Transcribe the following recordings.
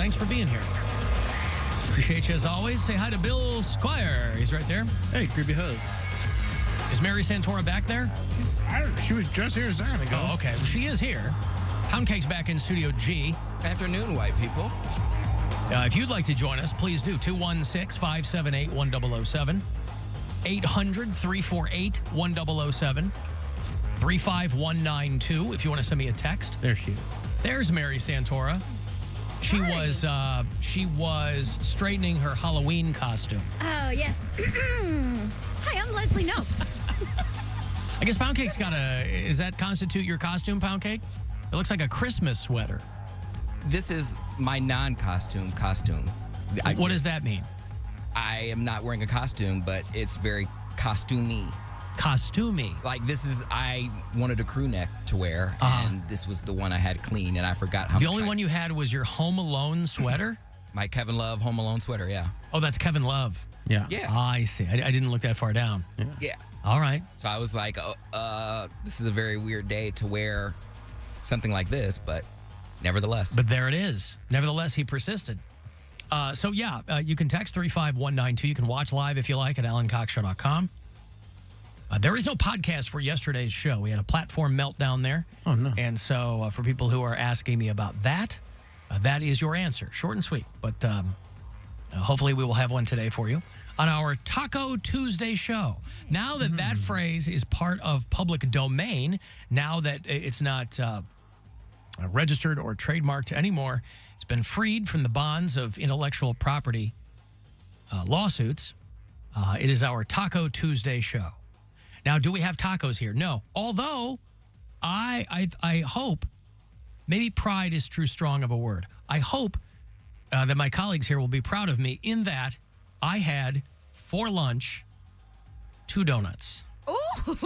Thanks for being here. Appreciate you as always. Say hi to Bill Squire. He's right there. Hey, creepy hug. Is Mary Santora back there? She was just here a second ago. Oh, okay. Well, she is here. Poundcake's back in Studio G. Afternoon, white people. If you'd like to join us, please do. 216-578-1007. 800-348-1007. 35192 if you want to send me a text. There she is. There's Mary Santora. She was straightening her Halloween costume. Oh, yes. Hi, I'm Leslie Nope. I guess Poundcake's got does that constitute your costume, Poundcake? It looks like a Christmas sweater. This is my non-costume costume. What does that mean? I am not wearing a costume, but it's very costumey. Costumey. Like I wanted a crew neck to wear, and this was the one I had clean, and I forgot how much. The only one you had was your Home Alone sweater? My Kevin Love Home Alone sweater, yeah. Oh, that's Kevin Love. Yeah. Yeah. I see. I didn't look that far down. Yeah. All right. So I was like, this is a very weird day to wear something like this, but nevertheless. But there it is. Nevertheless, he persisted. You can text 35192. You can watch live if you like at alancoxshow.com. There is no podcast for yesterday's show. We had a platform meltdown there. Oh, no. And so for people who are asking me about that, that is your answer. Short and sweet. But hopefully we will have one today for you on our Taco Tuesday show. Now that that phrase is part of public domain, now that it's not registered or trademarked anymore, it's been freed from the bonds of intellectual property lawsuits. It is our Taco Tuesday show. Now, do we have tacos here? No. Although, I hope, maybe pride is too strong of a word. I hope that my colleagues here will be proud of me in that I had for lunch 2 donuts. Ooh. From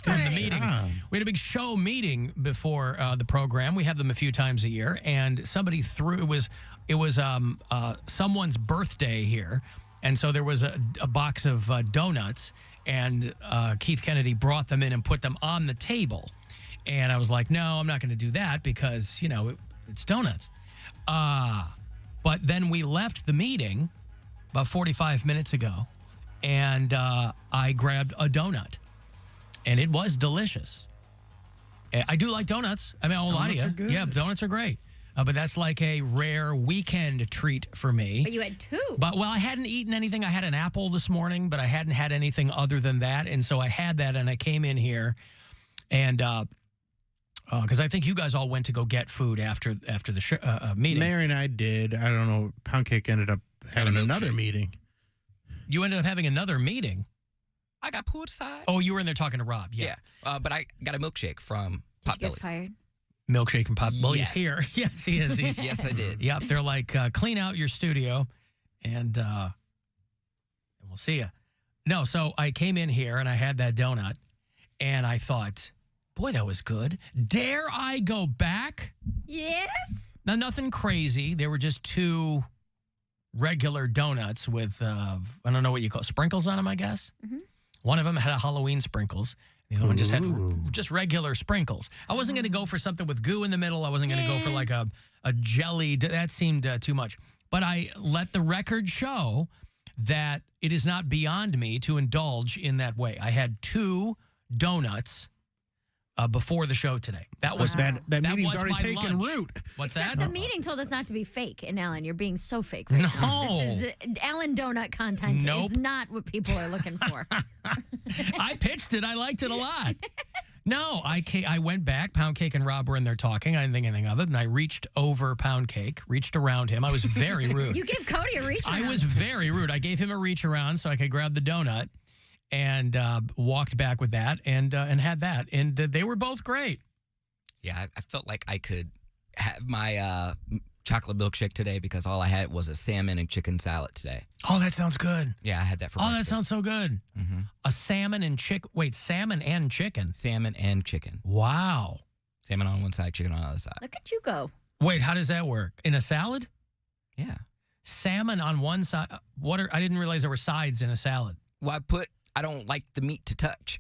the meeting. We had a big show meeting before the program. We have them a few times a year, and somebody threw, it was someone's birthday here, and so there was a box of donuts, and Keith Kennedy brought them in and put them on the table. And I was like, no, I'm not going to do that because, it's donuts. But then we left the meeting about 45 minutes ago, and I grabbed a donut. And it was delicious. I do like donuts. I mean, I won't lie to you. Donuts are good. Yeah, donuts are great. But that's like a rare weekend treat for me. But you had 2. But, I hadn't eaten anything. I had an apple this morning, but I hadn't had anything other than that. And so I had that, and I came in here, and because I think you guys all went to go get food after the meeting. Mary and I did. I don't know. Poundcake ended up having another meeting. You ended up having another meeting? I got pulled aside. Oh, you were in there talking to Rob. Yeah. But I got a milkshake from Did you get Potbelly's. fired? Milkshake from Pop. Well, Yes. he's here. Yes, he is. Yes, I did. Yep, they're like, clean out your studio, and we'll see you. No, so I came in here, and I had that donut, and I thought, boy, that was good. Dare I go back? Yes. Now, nothing crazy. There were just 2 regular donuts with, I don't know what you call it, sprinkles on them, I guess. Mm-hmm. One of them had a Halloween sprinkles. The other one just had Ooh. just regular sprinkles. I wasn't going to go for something with goo in the middle. I wasn't going to go for like a jelly. That seemed too much. But I let the record show that it is not beyond me to indulge in that way. I had 2 donuts before the show today. That was that meeting's was already my taken lunch. root. What's Except that? the meeting told us not to be fake. And Alan, you're being so fake right No. now. This is Alan donut content Nope. is not what people are looking for. I pitched it. I liked it a lot. No, I went back. Poundcake and Rob were in there talking. I didn't think anything of it. And I reached over Poundcake, reached around him. I was very rude. You gave Cody a reach around. I was very rude. I gave him a reach around so I could grab the donut and walked back with that and had that. And they were both great. Yeah, I felt like I could have my chocolate milkshake today because all I had was a salmon and chicken salad today. Oh, that sounds good. Yeah, I had that for Oh, breakfast. that sounds so good. Mm-hmm. A salmon and chicken. Wait, salmon and chicken. Salmon and chicken. Wow. Salmon on one side, chicken on the other side. Look at you go. Wait, how does that work? In a salad? Yeah. Salmon on one side. I didn't realize there were sides in a salad. Well, I put I don't like the meat to touch.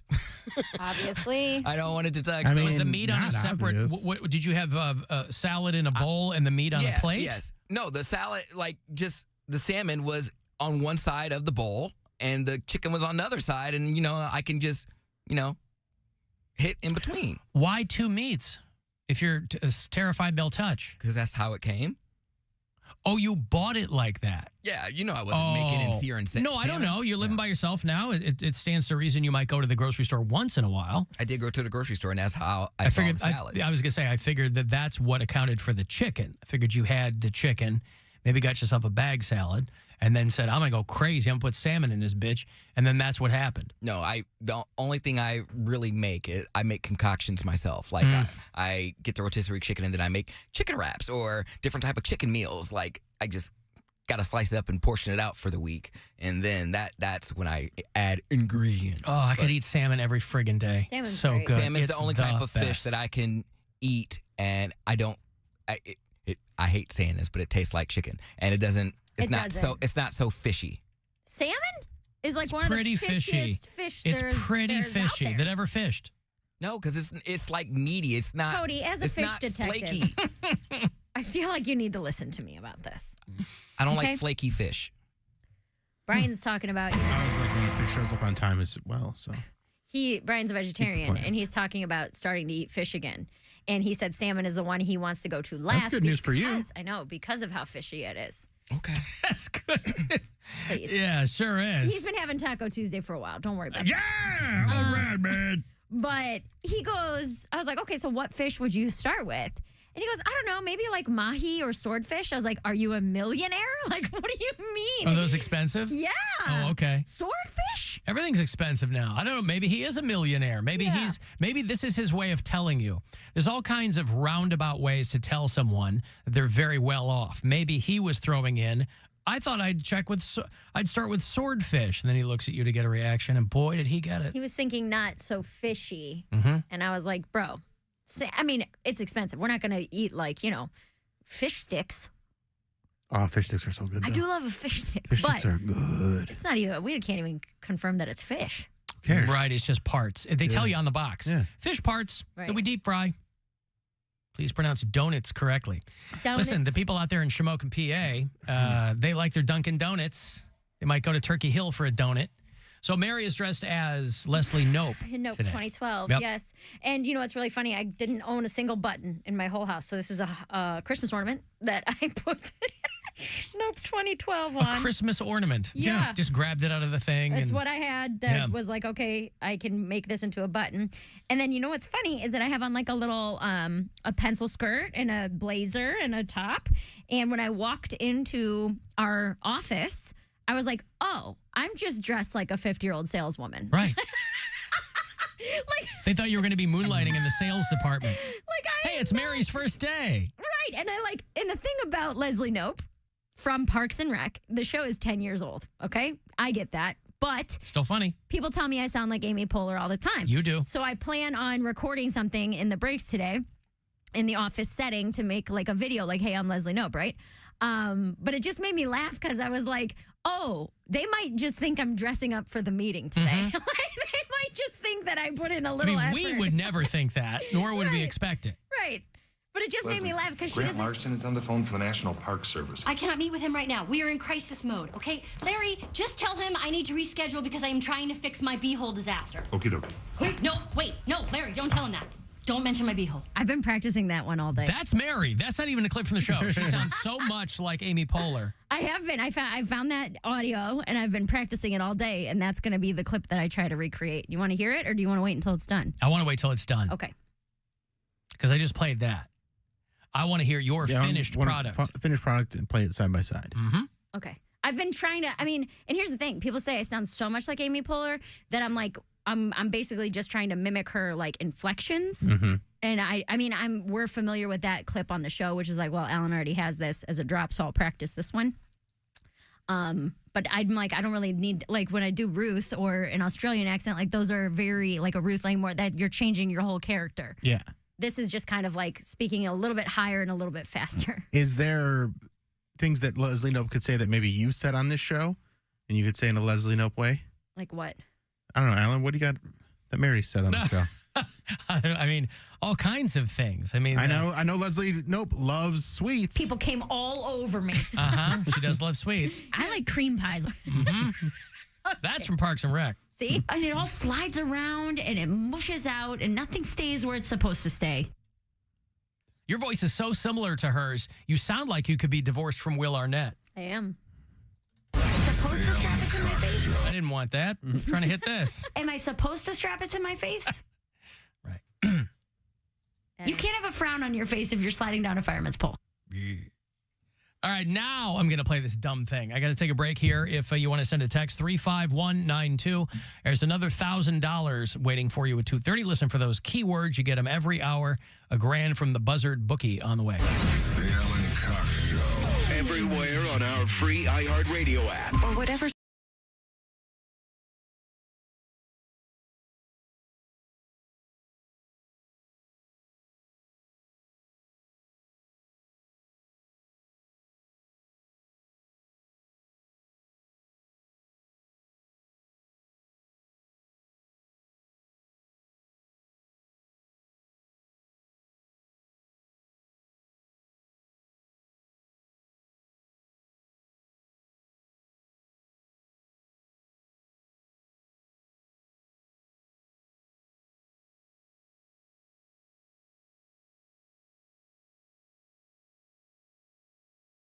Obviously. I don't want it to touch. I So mean, Was the meat on a not separate? obvious. What did you have? A salad in a bowl and the meat on a plate? Yes. No, the salad, like just the salmon was on one side of the bowl and the chicken was on the other side. And, I can just, hit in between. Why two meats? If you're terrified they'll touch. Because that's how it came. Oh, you bought it like that? Yeah, I wasn't making in sear and No, I don't know. You're living by yourself now. It stands to reason you might go to the grocery store once in a while. I did go to the grocery store, and that's how I saw the salad. I was going to say, I figured that's what accounted for the chicken. I figured you had the chicken, maybe got yourself a bag salad, and then said, I'm going to go crazy. I'm going to put salmon in this bitch. And then that's what happened. No, the only thing I really make is I make concoctions myself. Like I get the rotisserie chicken and then I make chicken wraps or different type of chicken meals. Like I just got to slice it up and portion it out for the week. And then that's when I add ingredients. Oh, I could eat salmon every friggin' day. Salmon's so great. good. Salmon's It's the only type of fish best. that I can eat, and I hate saying this, but it tastes like chicken, and it's not so fishy. Salmon is like one pretty of the fishy. fishiest fish It's pretty there's out fishy. there. That ever fished? No, because it's like meaty. It's not. Cody, as a it's fish not detective. flaky. I feel like you need to listen to me about this. I don't Okay. like flaky fish. Brian's talking about I was like when the fish shows up on time as well. So Brian's a vegetarian plans. and he's talking about starting to eat fish again. And he said salmon is the one he wants to go to last. good news for you. because- I know, because of how fishy it is. Okay. That's good. Please. Yeah, sure is. He's been having Taco Tuesday for a while. Don't worry about it. Yeah, all right, man. But he goes, I was like, okay, so what fish would you start with? And he goes, I don't know, maybe like mahi or swordfish. I was like, are you a millionaire? Like, what do you mean? Are those expensive? Yeah. Oh, okay. Swordfish? Everything's expensive now. I don't know. Maybe he is a millionaire. Maybe maybe this is his way of telling you. There's all kinds of roundabout ways to tell someone that they're very well off. Maybe he was throwing in, I thought I'd start with swordfish. And then he looks at you to get a reaction. And boy, did he get it. He was thinking not so fishy. Mm-hmm. And I was like, bro, I mean, it's expensive. We're not going to eat like, fish sticks. oh, fish sticks are so good. I though. do love a fish stick, Fish but sticks are good. it's not even, we can't even confirm that it's fish. Who cares? Right, it's just parts. They tell you on the box. Yeah. Fish parts Right. that we deep fry. Please pronounce donuts correctly. Listen, the people out there in Shamokin, PA, they like their Dunkin' Donuts. They might go to Turkey Hill for a donut. So Mary is dressed as Leslie Nope. Nope, today. 2012, Yep. yes. And you know what's really funny? I didn't own a single button in my whole house. So this is a Christmas ornament that I put Nope 2012 on. A Christmas ornament. Yeah. Just grabbed it out of the thing. That's and what I had that Yeah. was like, okay, I can make this into a button. And then you know what's funny is that I have on like a little a pencil skirt and a blazer and a top. And when I walked into our office, I was like, oh, I'm just dressed like a 50-year-old saleswoman. Right. Like, They thought you were going to be moonlighting in the sales department. like Hey, it's Mary's first day. Right. And and the thing about Leslie Nope from Parks and Rec, the show is 10 years old. Okay. I get that. But Still funny. people tell me I sound like Amy Poehler all the time. You do. So I plan on recording something in the breaks today in the office setting to make like a video like, hey, I'm Leslie Nope, right? But it just made me laugh because I was like, oh, they might just think I'm dressing up for the meeting today. Like, they might just think that I put in a I little mean, effort. we would never think that, nor would we Right. expect it. Right. But it just made me laugh because she Grant doesn't. Larson is on the phone for the National Park Service. I cannot meet with him right now. We are in crisis mode, okay? Larry, just tell him I need to reschedule because I am trying to fix my beehole disaster. Okie dokie. Wait, no, Larry, don't tell him that. Don't mention my beehole. I've been practicing that one all day. That's Mary. That's not even a clip from the show. She sounds so much like Amy Poehler. I have been. I found that audio and I've been practicing it all day, and that's going to be the clip that I try to recreate. You want to hear it, or do you want to wait until it's done? I want to wait till it's done Okay. because I just played that. I want to hear your Yeah, finished product. Finished product and play it side by side. Mm-hmm. Okay. I've been trying to. I mean, and here's the thing: people say I sound so much like Amy Poehler that I'm like, I'm basically just trying to mimic her like inflections. Mm-hmm. And we're familiar with that clip on the show, which is like, well, Alan already has this as a drop, so I'll practice this one. But I'm like, I don't really need, like when I do Ruth or an Australian accent, like those are very like a Ruth Langmore that you're changing your whole character. Yeah. This is just kind of like speaking a little bit higher and a little bit faster. Is there things that Leslie Nope could say that maybe you said on this show and you could say in a Leslie Nope way? Like what? I don't know, Alan. What do you got that Mary said on the show? I mean, all kinds of things. I mean, I know. Leslie, loves sweets. People came all over me. She does love sweets. I like cream pies. That's from Parks and Rec. See? And it all slides around and it mushes out and nothing stays where it's supposed to stay. Your voice is so similar to hers. You sound like you could be divorced from Will Arnett. I am. Supposed to strap it to my face? I didn't want that. I'm trying to hit this. Am I supposed to strap it to my face? Right. You can't have a frown on your face if you're sliding down a fireman's pole. All right, now I'm going to play this dumb thing. I got to take a break here. If you want to send a text, 35192. There's another $1,000 waiting for you at 2:30. Listen for those keywords. You get them every hour. $1,000 from the Buzzard bookie on the way. The Alan Cox Show. Everywhere on our free iHeartRadio app. Or whatever